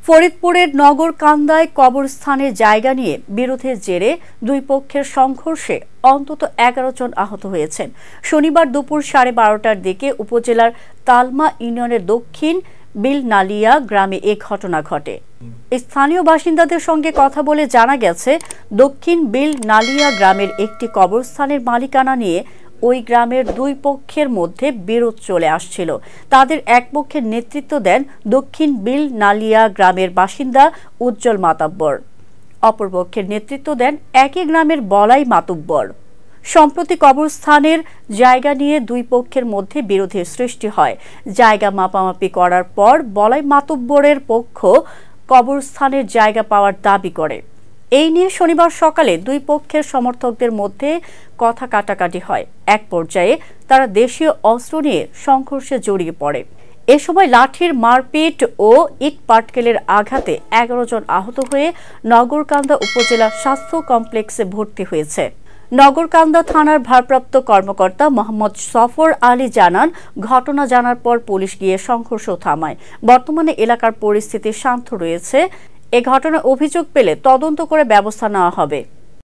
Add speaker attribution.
Speaker 1: ফরিদপুরের নগরকান্দায় কবরস্থানের জায়গা নিয়ে বিরোধের জেরে দুই পক্ষের সংঘর্ষে অন্তত 11 জন আহত হয়েছেন। শনিবার দুপুর 12:30টার দিকে উপজেলার তালমা ইউনিয়নের দক্ষিণ বিলনালিয়া গ্রামে এ ঘটনা ঘটে। স্থানীয় বাসিন্দাদের সঙ্গে কথা বলে জানা গেছে, দক্ষিণ বিলনালিয়া গ্রামের একটি কবরস্থানের মালিকানা নিয়ে ওই গ্রামের দুই পক্ষের মধ্যে বিরোধ চলে আসছিল। তাদের এক পক্ষের নেতৃত্ব দেন দক্ষিণ বিলনালিয়া গ্রামের বাসিন্দা উজ্জ্বল মাতাব্বর, অপর পক্ষের নেতৃত্ব দেন একই গ্রামের বলাই মাতুব্বর। সম্প্রতি কবরস্থানের জায়গা নিয়ে দুই পক্ষের মধ্যে বিরোধের সৃষ্টি হয়। জায়গা মাপামাপি করার পর বলাই মাতুব্বরের পক্ষ কবরস্থানের জায়গা পাওয়ার দাবি করে। এই নিয়ে শনিবার সকালে দুই পক্ষের সমর্থকদের মধ্যে কথা কাটাকাটি হয়। এক পর্যায়ে তারা দেশীয় অস্ত্র নিয়ে সংঘর্ষে জড়িয়ে পড়ে। এ সময় লাঠির মারপিট ও ইট পাটকেলের আঘাতে 11 জন আহত হয়ে নগরকান্দা উপজেলা স্বাস্থ্য কমপ্লেক্সে ভর্তি হয়েছে। নগরকান্দা থানার ভারপ্রাপ্ত কর্মকর্তা মোহাম্মদ সফর আলী জানান, ঘটনা জানার পর পুলিশ গিয়ে সংঘর্ষ থামায়। বর্তমানে এলাকার পরিস্থিতি শান্ত রয়েছে। এ ঘটনায় অভিযোগ পেলে তদন্ত করে ব্যবস্থা নেওয়া হবে।